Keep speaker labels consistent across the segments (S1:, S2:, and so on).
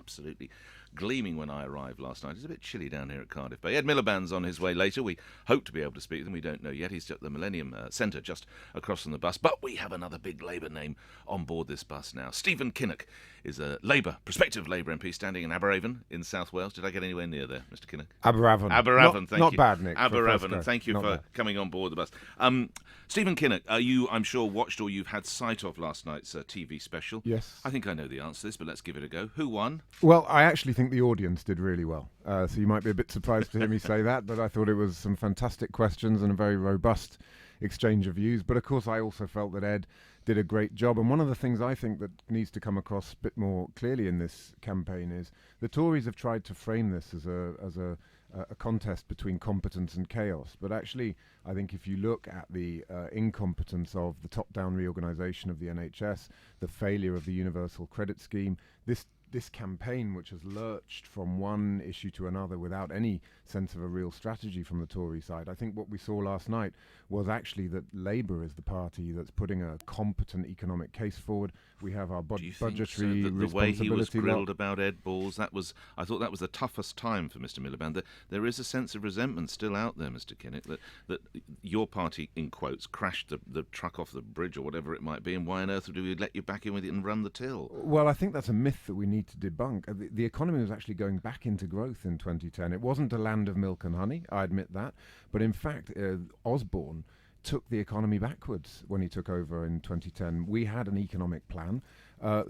S1: absolutely gleaming when I arrived last night. It's a bit chilly down here at Cardiff Bay. Ed Miliband's on his way later. We hope to be able to speak to him. We don't know yet. He's at the Millennium Centre just across from the bus. But we have another big Labour name on board this bus now. Stephen Kinnock is a prospective Labour MP standing in Aberavon in South Wales. Did I get anywhere near there, Mr. Kinnock?
S2: Aberavon,
S1: thank you.
S2: Not bad, Nick.
S1: Aberavon, and thank you for coming on board the bus. Stephen Kinnock, you, I'm sure, watched or you've had sight of last night's TV special.
S2: Yes.
S1: I think I know the answer to this, but let's give it a go. Who won?
S2: Well, I actually think the audience did really well. So you might be a bit surprised to hear me say that, but I thought it was some fantastic questions and a very robust exchange of views. But of course, I also felt that Ed did a great job. And one of the things I think that needs to come across a bit more clearly in this campaign is the Tories have tried to frame this as a contest between competence and chaos. But actually, I think if you look at the incompetence of the top-down reorganisation of the NHS, the failure of the universal credit scheme, this campaign, which has lurched from one issue to another without any sense of a real strategy from the Tory side. I think what we saw last night was actually that Labour is the party that's putting a competent economic case forward. We have our budgetary responsibility.
S1: The way he was grilled about Ed Balls, I thought that was the toughest time for Mr. Miliband. There is a sense of resentment still out there, Mr. Kinnock, that your party, in quotes, crashed the truck off the bridge or whatever it might be, and why on earth do we let you back in with it and run the till?
S2: Well, I think that's a myth that we need to debunk. The economy was actually going back into growth in 2010. It wasn't a land of milk and honey, I admit that, but in fact, Osborne took the economy backwards when he took over in 2010. We had an economic plan.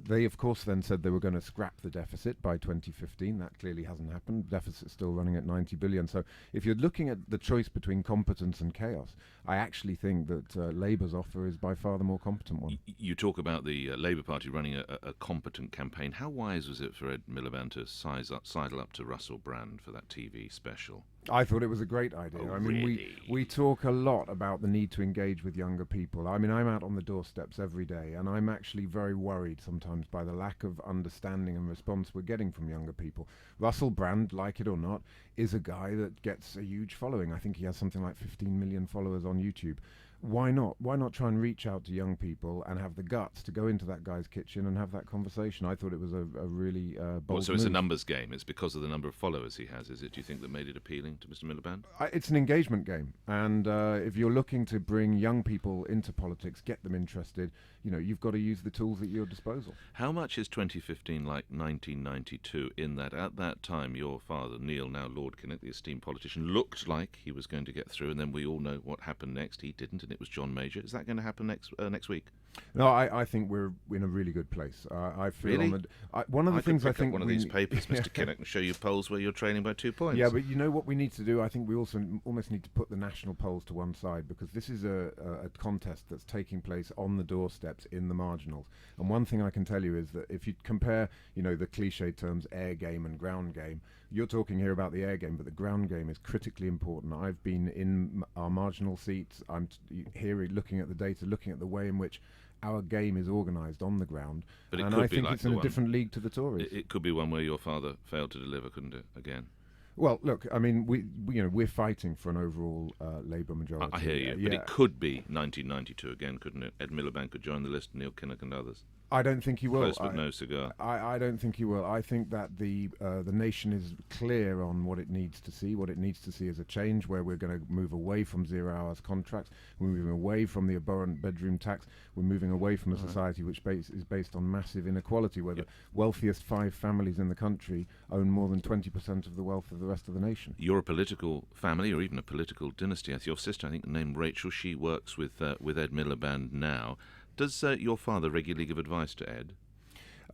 S2: They, of course, then said they were going to scrap the deficit by 2015. That clearly hasn't happened. Deficit's still running at 90 billion. So if you're looking at the choice between competence and chaos, I actually think that Labour's offer is by far the more competent one.
S1: You talk about the Labour Party running a competent campaign. How wise was it for Ed Miliband to sidle up to Russell Brand for that TV special?
S2: I thought it was a great idea.
S1: Oh,
S2: I mean,
S1: really?
S2: we talk a lot about the need to engage with younger people. I mean, I'm out on the doorsteps every day, and I'm actually very worried sometimes by the lack of understanding and response we're getting from younger people. Russell Brand, like it or not, is a guy that gets a huge following. I think he has something like 15 million followers on YouTube. Why not? Why not try and reach out to young people and have the guts to go into that guy's kitchen and have that conversation? I thought it was a really bold
S1: So
S2: move.
S1: it's a numbers game. It's because of the number of followers he has, is it? Do you think that made it appealing to Mr. Miliband?
S2: It's an engagement game, and if you're looking to bring young people into politics, get them interested, you've got to use the tools at your disposal.
S1: How much is 2015 like 1992 in that at that time your father, Neil, now Lord Kinnock, the esteemed politician, looked like he was going to get through, and then we all know what happened next. He didn't, and it was John Major. Is that going to happen next week?
S2: No, I think we're in a really good place. I feel
S1: really?
S2: One of the things I think
S1: one of these papers, Mr. Kinnock, and show you polls where you're trailing by 2 points.
S2: Yeah, but you know what we need to do? I think we also almost need to put the national polls to one side, because this is a contest that's taking place on the doorsteps in the marginals. And one thing I can tell you is that if you compare, the cliche terms air game and ground game, you're talking here about the air game, but the ground game is critically important. I've been in our marginal seats. I'm here looking at the data, looking at the way in which our game is organised on the ground,
S1: but
S2: and I think it's in a different league to the Tories.
S1: It could be one where your father failed to deliver, couldn't it, again?
S2: Well, look, I mean, we're fighting for an overall Labour majority.
S1: I hear you, but it could be 1992 again, couldn't it? Ed Miliband could join the list, Neil Kinnock and others.
S2: I don't think he will.
S1: Close but no cigar.
S2: I don't think he will. I think that the nation is clear on what it needs to see. What it needs to see is a change where we're going to move away from 0 hours contracts. We're moving away from the abhorrent bedroom tax. We're moving away from a society which is based on massive inequality, where the wealthiest 5 families in the country own more than 20% of the wealth of the rest of the nation.
S1: You're a political family, or even a political dynasty. Your sister, I think, named Rachel, she works with Ed Miliband now. Does your father regularly give advice to Ed?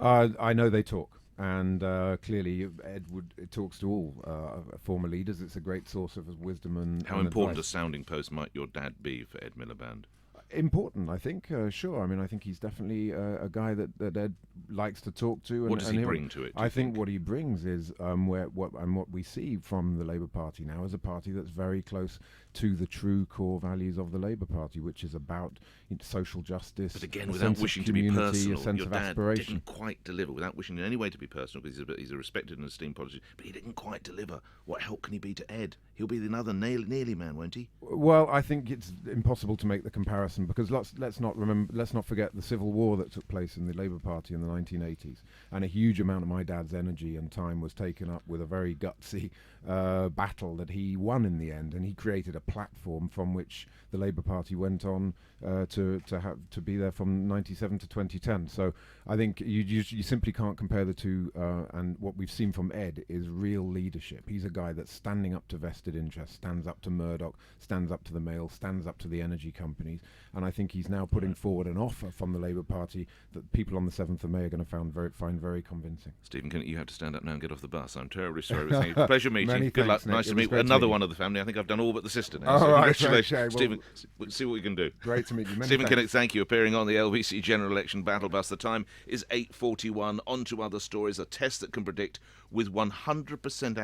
S2: I know they talk, and clearly Ed talks to all former leaders. It's a great source of wisdom and
S1: How important
S2: advice.
S1: a sounding post might your dad be for Ed Miliband?
S2: Important, I think. Sure. I mean, I think he's definitely a guy that Ed likes to talk to.
S1: What does he bring to it?
S2: I think what he brings is what we see from the Labour Party now is a party that's very close to the true core values of the Labour Party, which is about social justice.
S1: But again,
S2: a
S1: without
S2: sense of
S1: wishing to be
S2: community,
S1: personal,
S2: a sense
S1: your
S2: of
S1: dad
S2: aspiration.
S1: didn't quite deliver, without wishing in any way to be personal, because he's a respected and esteemed politician, but he didn't quite deliver. What help can he be to Ed? He'll be another Nearly man, won't he?
S2: Well, I think it's impossible to make the comparison because let's not forget the civil war that took place in the Labour Party in the 1980s, and a huge amount of my dad's energy and time was taken up with a very gutsy battle that he won in the end, and he created a platform from which the Labour Party went on to be there from 97 to 2010. So I think you simply can't compare the two. And what we've seen from Ed is real leadership. He's a guy that's standing up to vested interests, stands up to Murdoch, stands up to the Mail, stands up to the energy companies, and I think he's now putting forward an offer from the Labour Party that people on the 7th of May are going to find very convincing.
S1: Stephen Kinnock, you have to stand up now and get off the bus. I'm terribly sorry. Pleasure meeting.
S2: Many
S1: Good
S2: thanks,
S1: luck.
S2: Nick.
S1: Nice
S2: It
S1: to
S2: was
S1: meet
S2: great to
S1: another
S2: meet you.
S1: one of the family. I think I've done all but the sister now.
S2: All
S1: So
S2: right,
S1: congratulations,
S2: okay, well,
S1: Stephen. We'll see what we can do.
S2: Great to meet you. Many
S1: Stephen
S2: thanks.
S1: Kinnock, thank you. Appearing on the LBC General Election Battle Bus. The time is 8:41. On to other stories. A test that can predict with 100% accuracy